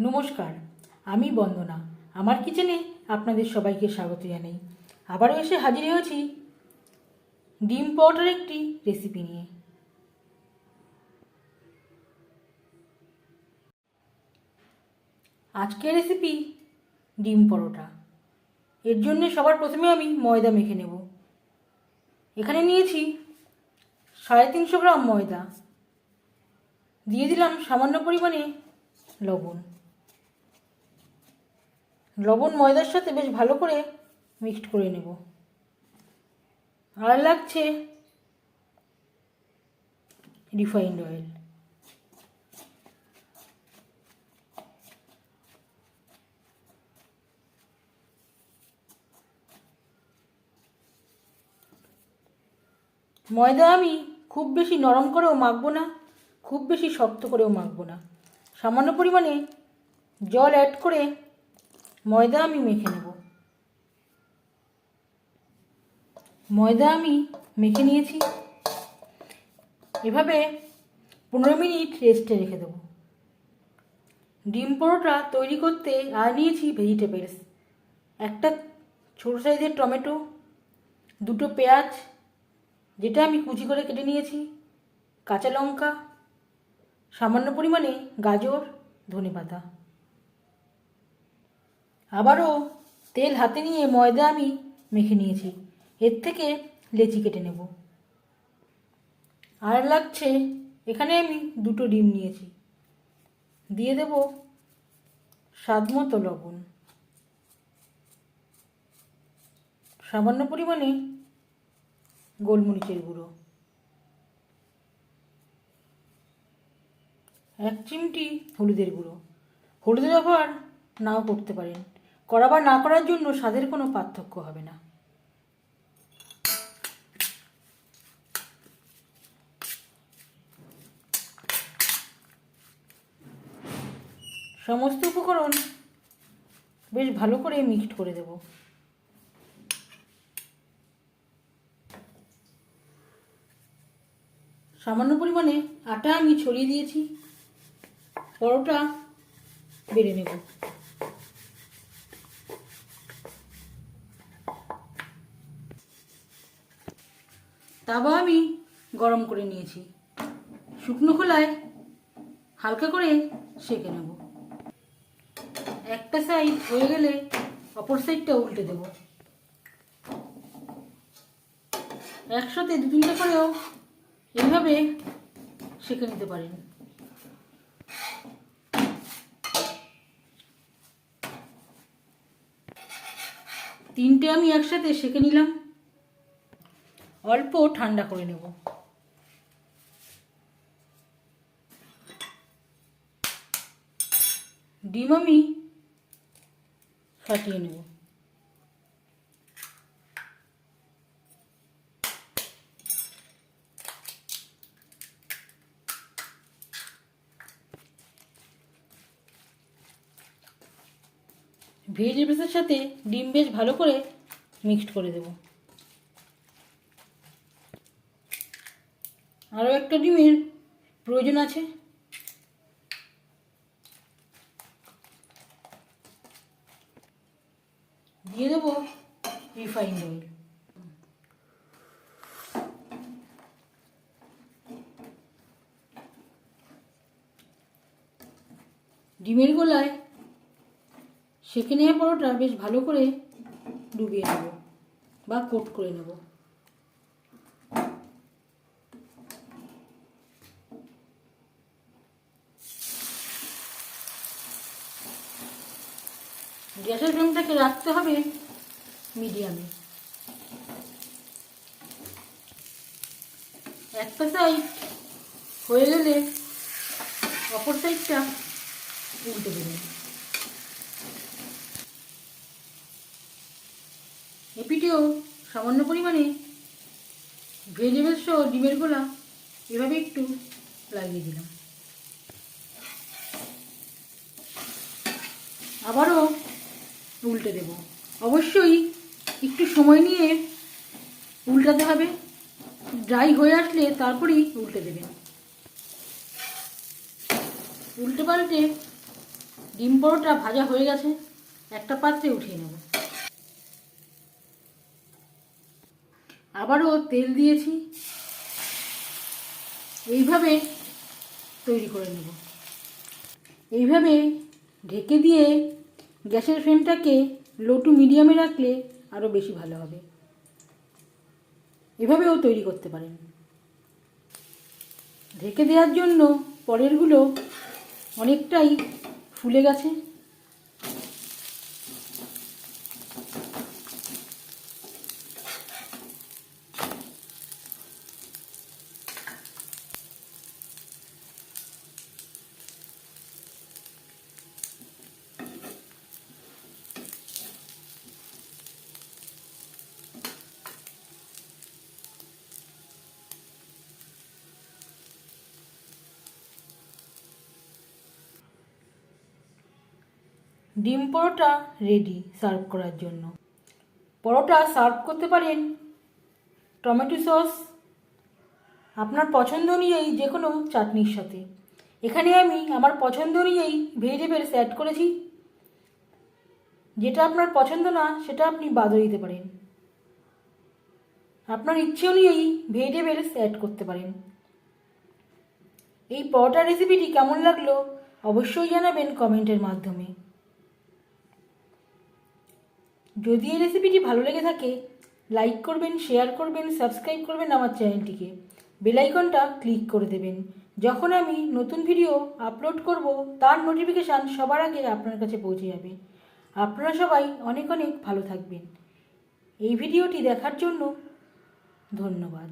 নমস্কার, আমি বন্দনা। আমার কিচেনে আপনাদের সবাইকে স্বাগত জানাই। আবারও এসে হাজির হয়েছি ডিম পরোটার একটি রেসিপি নিয়ে। আজকের রেসিপি ডিম পরোটা। এর জন্য সবার প্রথমে আমি ময়দা মেখে নেব। এখানে নিয়েছি 350 গ্রাম ময়দা, দিয়ে দিলাম সামান্য পরিমাণে লবণ। লবণ ময়দার সাথে বেশ ভালো করে মিক্সড করে নেব। আর লাগছে রিফাইন্ড অয়েল। ময়দা আমি খুব বেশি নরম করেও মাখবো না, খুব বেশি শক্ত করেও মাখবো না। সামান্য পরিমাণে জল অ্যাড করে ময়দা আমি মেখে নেব। ময়দা আমি মেখে নিয়েছি। এভাবে 15 মিনিট রেস্টে রেখে দেবো। ডিম পরোটা তৈরি করতে আর নিয়েছি ভেজিটেবলস। একটা ছোটো সাইজের টমেটো, 2টো পেঁয়াজ যেটা আমি কুচি করে কেটে নিয়েছি, কাঁচা লঙ্কা, সামান্য পরিমাণে গাজর, ধনেপাতা। আবারও তেল হাতে নিয়ে ময়দা আমি মেখে নিয়েছি। এর থেকে লেচি কেটে নেব। আর লাগছে, এখানে আমি 2টো ডিম নিয়েছি, দিয়ে দেব স্বাদ মতো লবণ, সামান্য পরিমাণে গোলমরিচের গুঁড়ো, 1 চিমটি হলুদের গুঁড়ো। হলুদের ব্যবহার নাও করতে পারেন, করা বা না করার জন্য স্বাদের কোনো পার্থক্য হবে না। সমস্ত উপকরণ বেশ ভালো করে মিক্সড করে দেব। সামান্য পরিমাণে আটা আমি ছড়িয়ে দিয়েছি। পরোটা বেড়ে নেব। তাওয়া আমি গরম করে নিয়েছি। শুকনো খোলায় হালকা করে সেঁকে নেব। একটা সাইড হয়ে গেলে অপর সাইডটা উল্টে দেব। একসাথে 2-3টা করেও এইভাবে সেঁকে নিতে পারেন। তিনটে আমি একসাথে সেঁকে নিলাম। অল্প ঠান্ডা করে নেব। ডিম আমি ফাটিয়ে নেব। ভেজিটেবলসের সাথে ডিম বেশ ভালো করে মিক্সড করে দেব। আরও একটা ডিমের প্রয়োজন আছে। দিয়ে দেব রিফাইন্ড অয়েল। ডিমের গোলায় সেঁকে নেওয়া পরোটা বেশ ভালো করে ডুবিয়ে নেব বা কোট করে নেব। গ্যাসের ফ্লেমটাকে রাখতে হবে মিডিয়ামে। একটা সাইড হয়ে গেলে অপর সাইডটা উল্টে দেবেন। এপিটেও সামান্য পরিমাণে ভেজিটেবলস সহ ডিমের গোলা এভাবে একটু লাগিয়ে দিলাম। আবারও উল্টে দেব। অবশ্যই একটু সময় নিয়ে উল্টাতে হবে। ড্রাই হয়ে আসলে তারপরেই উল্টে দেবেন। উল্টে পাল্টে ডিম পরোটা ভাজা হয়ে গেছে, একটা পাত্রে উঠিয়ে নেব। আবারও তেল দিয়েছি, এইভাবে তৈরি করে নেব। এইভাবে ঢেকে দিয়ে গ্যাসের ফ্লেমটাকে লো টু মিডিয়ামে রাখলে আরও বেশি ভালো হবে। এভাবেও তৈরি করতে পারেন। ঢেকে দেওয়ার জন্য পরেরগুলো অনেকটাই ফুলে গেছে। ডিম পরোটা রেডি সার্ভ করার জন্য। পরোটা সার্ভ করতে পারেন টমেটো সস, আপনার পছন্দ অনুযায়ী যে কোনো চাটনির সাথে। এখানে আমি আমার পছন্দ অনুযায়ী ভেজিটেবলস অ্যাড করেছি, যেটা আপনার পছন্দ না সেটা আপনি বাদও দিতে পারেন। আপনার ইচ্ছে অনুযায়ী ভেজিটেবলস অ্যাড করতে পারেন। এই পরোটা রেসিপিটি কেমন লাগলো অবশ্যই জানাবেন কমেন্টের মাধ্যমে। যদি এই রেসিপিটি ভালো লেগে থাকে লাইক করবেন, শেয়ার করবেন, সাবস্ক্রাইব করবেন আমার চ্যানেলটিকে, বেল আইকনটা ক্লিক করে দেবেন। যখন আমি নতুন ভিডিও আপলোড করব তার নোটিফিকেশান সবার আগে আপনার কাছে পৌঁছে যাবে। আপনারা সবাই অনেক অনেক ভালো থাকবেন। এই ভিডিওটি দেখার জন্য ধন্যবাদ।